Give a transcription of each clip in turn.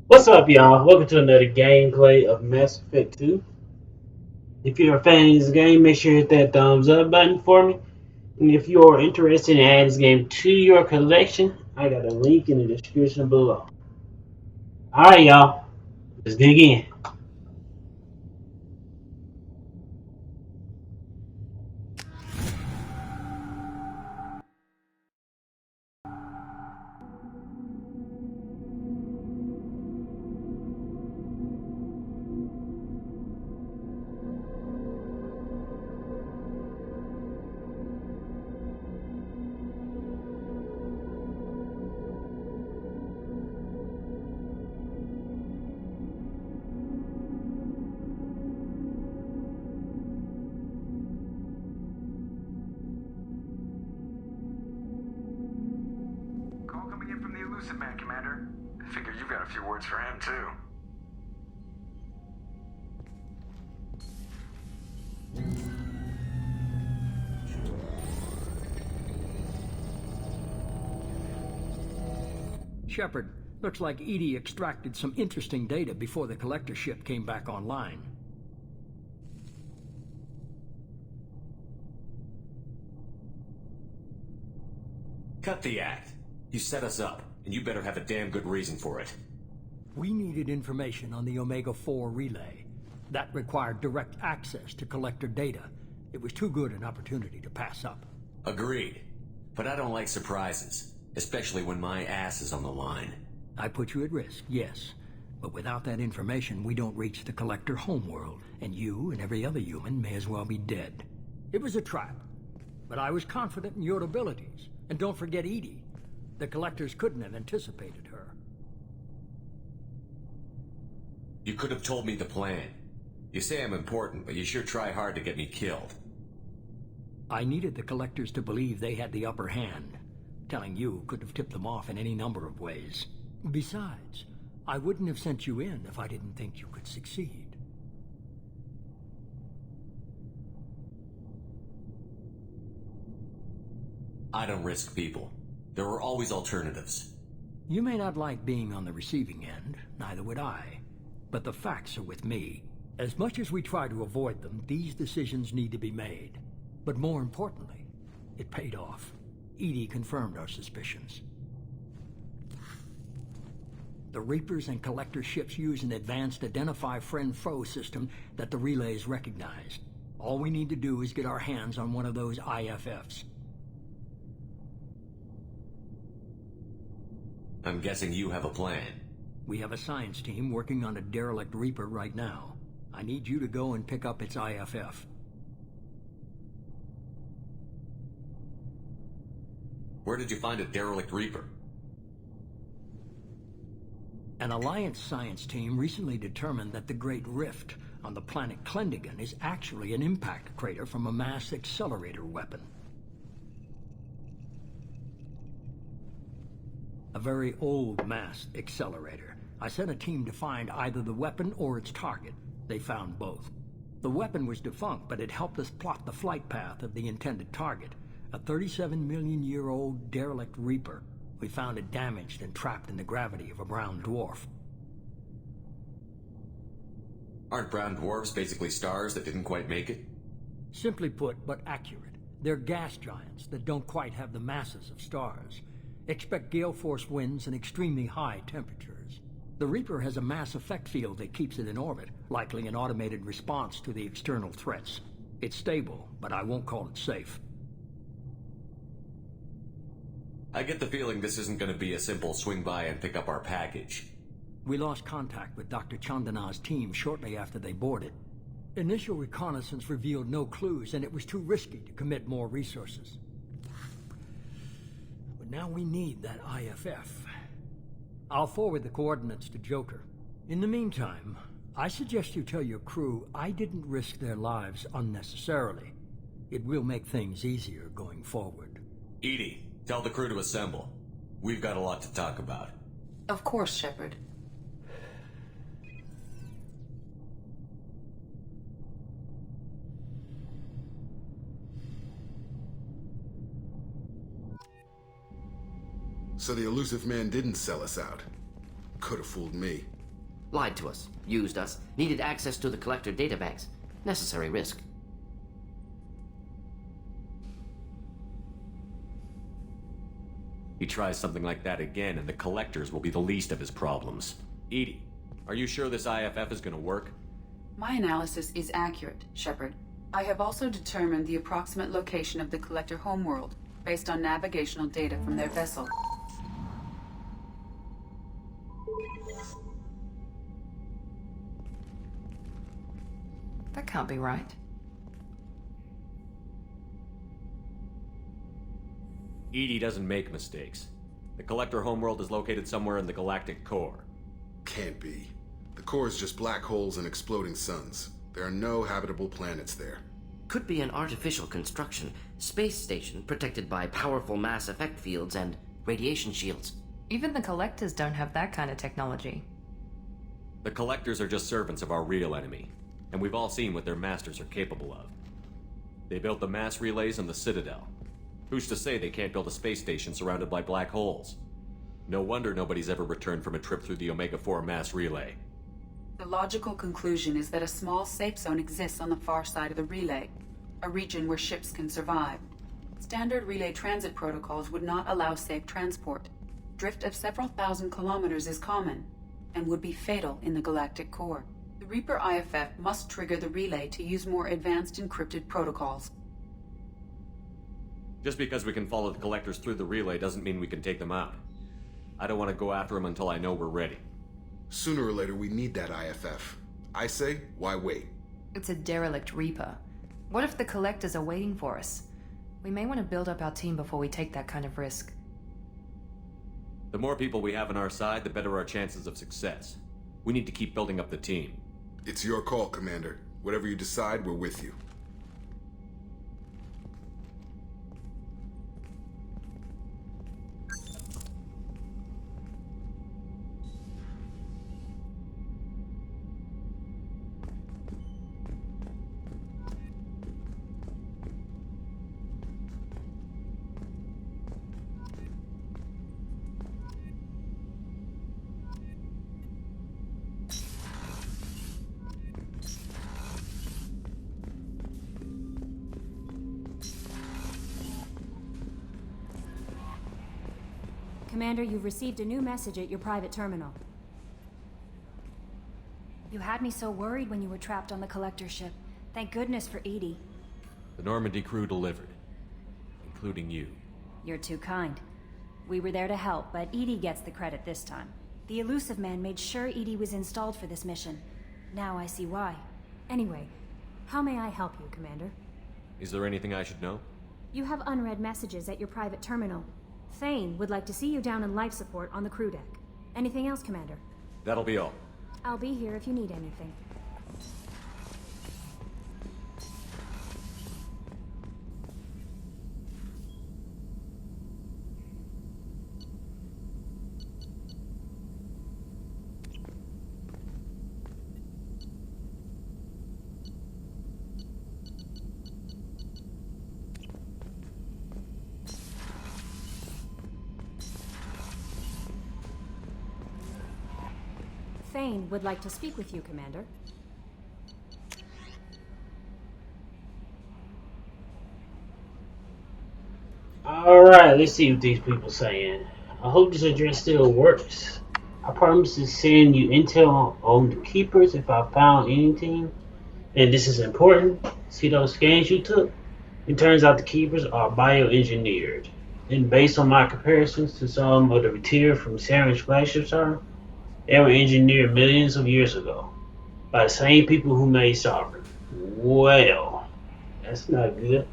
What's up, y'all? Welcome to another gameplay of Mass Effect 2. If you're a fan of this game, make sure you hit that thumbs up button for me. And if you are interested in adding this game to your collection, I got a link in the description below. Alright, y'all. Let's dig in. Call coming in from the Elusive Man, Commander. I figure you've got a few words for him, too. Shepard, looks like Edie extracted some interesting data before the collector ship came back online. Cut the act. You set us up, and you better have a damn good reason for it. We needed information on the Omega-4 relay. That required direct access to collector data. It was too good an opportunity to pass up. Agreed. But I don't like surprises, especially when my ass is on the line. I put you at risk, yes. But without that information, we don't reach the collector homeworld, and you and every other human may as well be dead. It was a trap, but I was confident in your abilities. And don't forget Edie. The collectors couldn't have anticipated her. You could have told me the plan. You say I'm important, but you sure try hard to get me killed. I needed the collectors to believe they had the upper hand. Telling you could have tipped them off in any number of ways. Besides, I wouldn't have sent you in if I didn't think you could succeed. I don't risk people. There are always alternatives. You may not like being on the receiving end, neither would I. But the facts are with me. As much as we try to avoid them, these decisions need to be made. But more importantly, it paid off. Edie confirmed our suspicions. The Reapers and Collector ships use an advanced Identify Friend-Foe system that the relays recognize. All we need to do is get our hands on one of those IFFs. I'm guessing you have a plan. We have a science team working on a derelict Reaper right now. I need you to go and pick up its IFF. Where did you find a derelict Reaper? An Alliance science team recently determined that the Great Rift on the planet Klendigan is actually an impact crater from a mass accelerator weapon. A very old mass accelerator. I sent a team to find either the weapon or its target. They found both. The weapon was defunct, but it helped us plot the flight path of the intended target. A 37-million-year-old derelict Reaper. We found it damaged and trapped in the gravity of a brown dwarf. Aren't brown dwarfs basically stars that didn't quite make it? Simply put, but accurate. They're gas giants that don't quite have the masses of stars. Expect gale force winds and extremely high temperatures. The Reaper has a mass effect field that keeps it in orbit, likely an automated response to the external threats. It's stable, but I won't call it safe. I get the feeling this isn't going to be a simple swing by and pick up our package. We lost contact with Dr. Chandana's team shortly after they boarded. Initial reconnaissance revealed no clues, and it was too risky to commit more resources. But now we need that IFF. I'll forward the coordinates to Joker. In the meantime, I suggest you tell your crew I didn't risk their lives unnecessarily. It will make things easier going forward. Edie, tell the crew to assemble. We've got a lot to talk about. Of course, Shepard. So the elusive man didn't sell us out. Could have fooled me. Lied to us, used us, needed access to the collector databanks. Necessary risk. He tries something like that again, and the collectors will be the least of his problems. Edie, are you sure this IFF is gonna work? My analysis is accurate, Shepard. I have also determined the approximate location of the collector homeworld based on navigational data from their vessel. That can't be right. Edie doesn't make mistakes. The collector homeworld is located somewhere in the galactic core. Can't be. The core is just black holes and exploding suns. There are no habitable planets there. Could be an artificial construction, space station protected by powerful mass effect fields and radiation shields. Even the collectors don't have that kind of technology. The collectors are just servants of our real enemy, and we've all seen what their masters are capable of. They built the mass relays and the Citadel. Who's to say they can't build a space station surrounded by black holes? No wonder nobody's ever returned from a trip through the Omega-4 mass relay. The logical conclusion is that a small safe zone exists on the far side of the relay, a region where ships can survive. Standard relay transit protocols would not allow safe transport. Drift of several thousand kilometers is common, and would be fatal in the galactic core. The Reaper IFF must trigger the relay to use more advanced encrypted protocols. Just because we can follow the collectors through the relay doesn't mean we can take them out. I don't want to go after them until I know we're ready. Sooner or later, we need that IFF. I say, why wait? It's a derelict Reaper. What if the collectors are waiting for us? We may want to build up our team before we take that kind of risk. The more people we have on our side, the better our chances of success. We need to keep building up the team. It's your call, Commander. Whatever you decide, we're with you. Commander, you've received a new message at your private terminal. You had me so worried when you were trapped on the collector ship. Thank goodness for Edie. The Normandy crew delivered, including you. You're too kind. We were there to help, but Edie gets the credit this time. The Elusive Man made sure Edie was installed for this mission. Now I see why. Anyway, how may I help you, Commander? Is there anything I should know? You have unread messages at your private terminal. Thane would like to see you down in life support on the crew deck. Anything else, Commander? That'll be all. I'll be here if you need anything. Thane would like to speak with you, Commander. Alright, let's see what these people saying. I hope this address still works. I promise to send you intel on the keepers if I found anything. And this is important. See those scans you took? It turns out the keepers are bioengineered. And based on my comparisons to some of the material from Saren's flagship star, they were engineered millions of years ago by the same people who made Sovereign. Well, that's not good.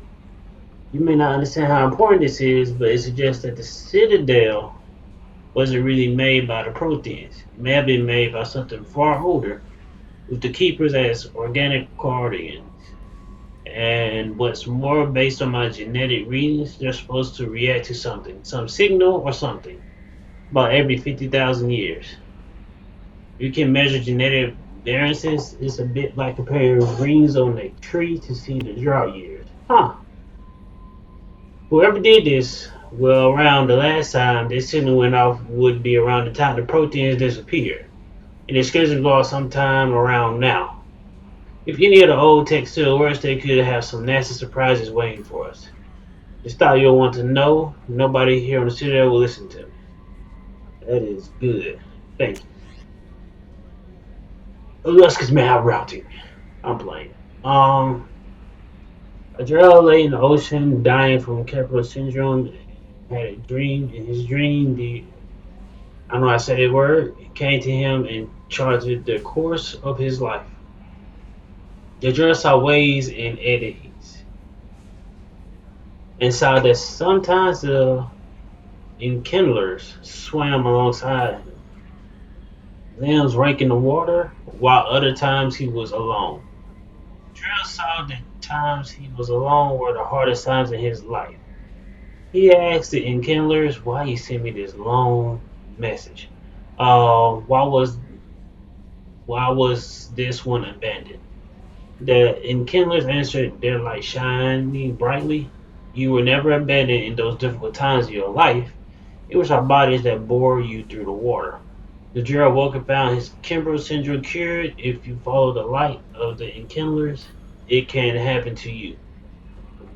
You may not understand how important this is, but it suggests that the Citadel wasn't really made by the Protheans. It may have been made by something far older, with the Keepers as organic guardians. And what's more, based on my genetic readings, they're supposed to react to something, some signal or something, about every 50,000 years. You can measure genetic variances. It's a bit like comparing greens on a tree to see the drought years. Huh. Whoever did this, well, around the last time this signal went off would be around the time the Proteans disappeared. and it's scheduled to go out sometime around now. If any of the old techs still works, they could have some nasty surprises waiting for us. Just thought you'll want to know. Nobody here on the studio will listen to me. That is good. Thank you. Illustrious man routing. I'm playing. A girl lay in the ocean, dying from Kepler syndrome, had a dream. In his dream, I don't know how to say that word, it came to him and charted the course of his life. The girl saw waves and eddies, and saw that sometimes the enkindlers swam alongside him, limbs raking the water, while other times he was alone. Drill saw that times he was alone were the hardest times in his life. He asked the enkindlers why he sent me this long message. Why was this one abandoned? The enkindlers answered, their light shining brightly. You were never abandoned in those difficult times of your life. It was our bodies that bore you through the water. The Juror woke and found his Kimbrough syndrome cured. If you follow the light of the enkindlers, it can happen to you.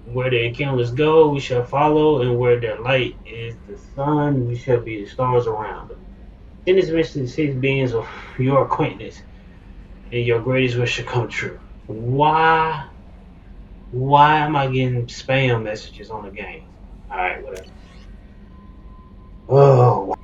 Where the enkindlers go, we shall follow, and where their light is the sun, we shall be the stars around them. Then this mission to six beings of your acquaintance, and your greatest wish shall come true. Why? Why am I getting spam messages on the game? Alright, whatever. Oh,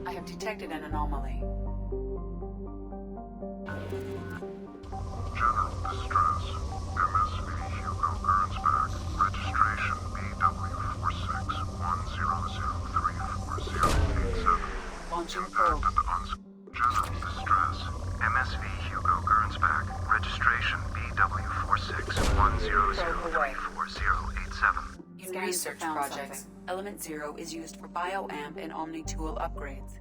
I have detected an anomaly. General distress. MSV Hugo Gernsback. Registration BW4610034087. Launching probe. Impacted on General distress. MSV Hugo Gernsback. Registration BW4610034087. In research projects, Element Zero is used for BioAmp and Omni-tool upgrades.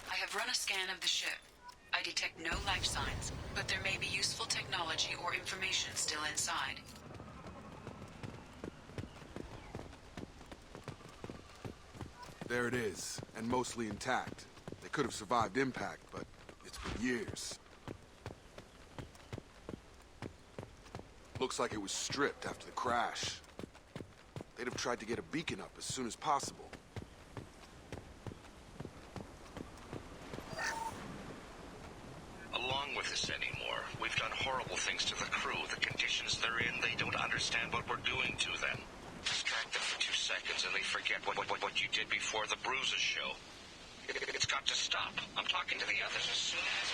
I have run a scan of the ship. I detect no life signs, but there may be useful technology or information still inside. There it is, and mostly intact. They could have survived impact, but it's been years. Looks like it was stripped after the crash. They'd have tried to get a beacon up as soon as possible. Along with this anymore, we've done horrible things to the crew. The conditions they're in, they don't understand what we're doing to them. Distract them for 2 seconds and they forget what you did before the bruises show. It's got to stop. I'm talking to the others as soon as...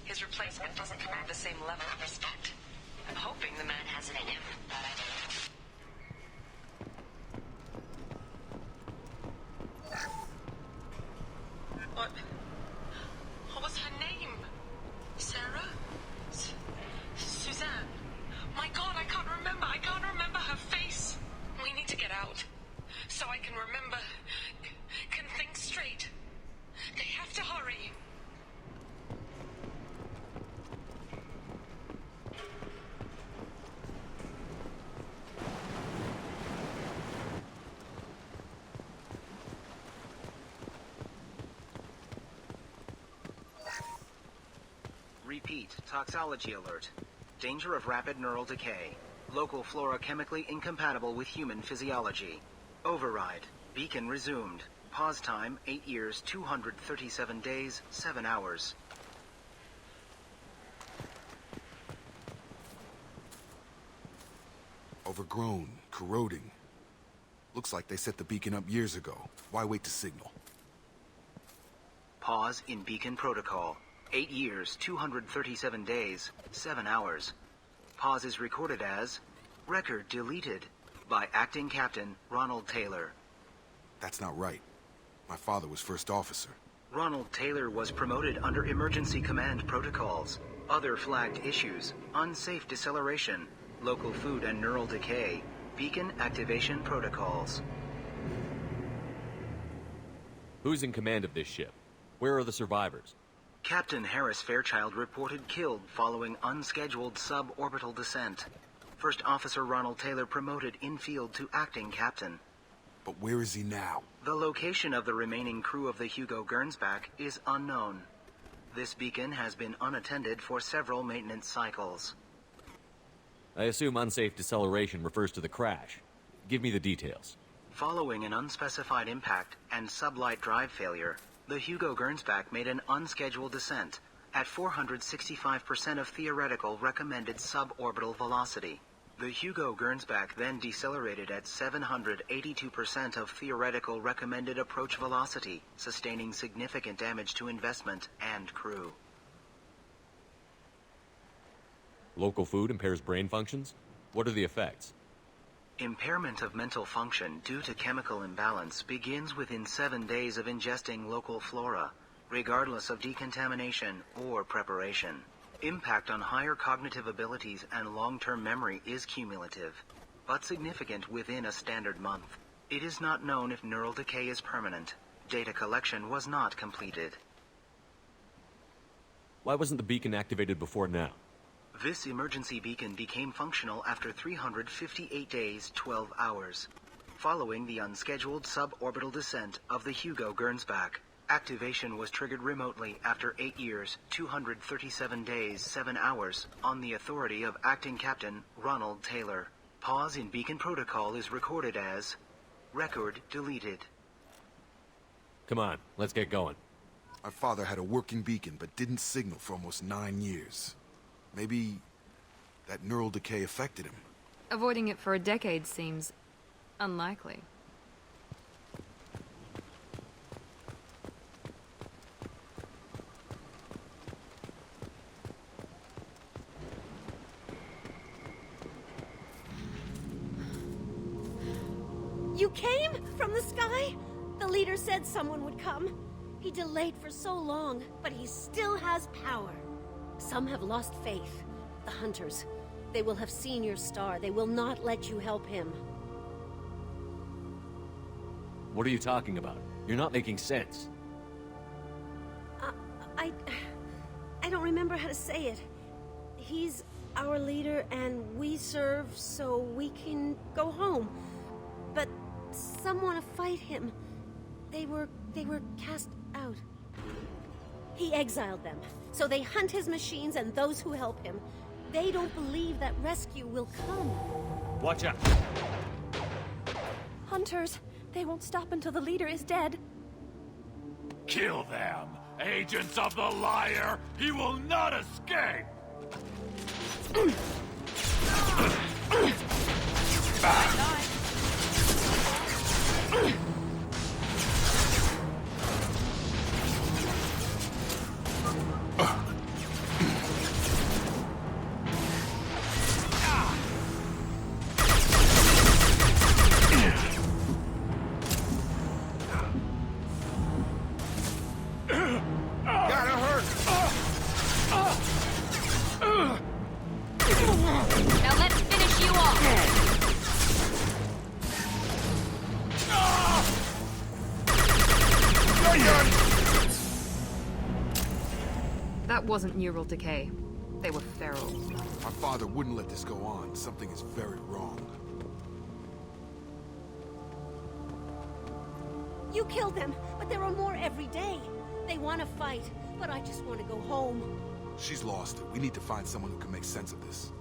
His replacement doesn't command the same level of respect. I'm hoping the man has it in him. What was her name? Sarah? Suzanne? My God, I can't remember. I can't remember her face. We need to get out. So I can remember. Can think straight. They have to hurry. Repeat, toxology alert. Danger of rapid neural decay. Local flora chemically incompatible with human physiology. Override. Beacon resumed. Pause time, 8 years, 237 days, 7 hours. Overgrown, corroding. Looks like they set the beacon up years ago. Why wait to signal? Pause in beacon protocol. 8 years, 237 days, 7 hours. Pause is recorded as record deleted by Acting Captain Ronald Taylor. That's not right. My father was first officer. Ronald Taylor was promoted under emergency command protocols. Other flagged issues: unsafe deceleration, local food and neural decay, beacon activation protocols. Who's in command of this ship? Where are the survivors? Captain Harris Fairchild reported killed following unscheduled suborbital descent. First Officer Ronald Taylor promoted in-field to acting captain. But where is he now? The location of the remaining crew of the Hugo Gernsback is unknown. This beacon has been unattended for several maintenance cycles. I assume unsafe deceleration refers to the crash. Give me the details. Following an unspecified impact and sublight drive failure, the Hugo Gernsback made an unscheduled descent at 465% of theoretical recommended suborbital velocity. The Hugo Gernsback then decelerated at 782% of theoretical recommended approach velocity, sustaining significant damage to investment and crew. Local food impairs brain functions? What are the effects? Impairment of mental function due to chemical imbalance begins within 7 days of ingesting local flora, regardless of decontamination or preparation. Impact on higher cognitive abilities and long-term memory is cumulative, but significant within a standard month. It is not known if neural decay is permanent. Data collection was not completed. Why wasn't the beacon activated before now? This emergency beacon became functional after 358 days, 12 hours, following the unscheduled suborbital descent of the Hugo Gernsback. Activation was triggered remotely after 8 years, 237 days, 7 hours, on the authority of Acting Captain Ronald Taylor. Pause in beacon protocol is recorded as record deleted. Come on, let's get going. My father had a working beacon, but didn't signal for almost 9 years. Maybe that neural decay affected him. Avoiding it for a decade seems unlikely. You came from the sky? The leader said someone would come. He delayed for so long, but he still has power. Some have lost faith. The hunters. They will have seen your star. They will not let you help him. What are you talking about? You're not making sense. I don't remember how to say it. He's our leader and we serve so we can go home. But some want to fight him. They were cast out. He exiled them, so they hunt his machines and those who help him. They don't believe that rescue will come. Watch out! Hunters, they won't stop until the leader is dead. Kill them! Agents of the liar! He will not escape! Now let's finish you off! That wasn't neural decay. They were feral. My father wouldn't let this go on. Something is very wrong. You killed them, but there are more every day. They want to fight, but I just want to go home. She's lost it. We need to find someone who can make sense of this.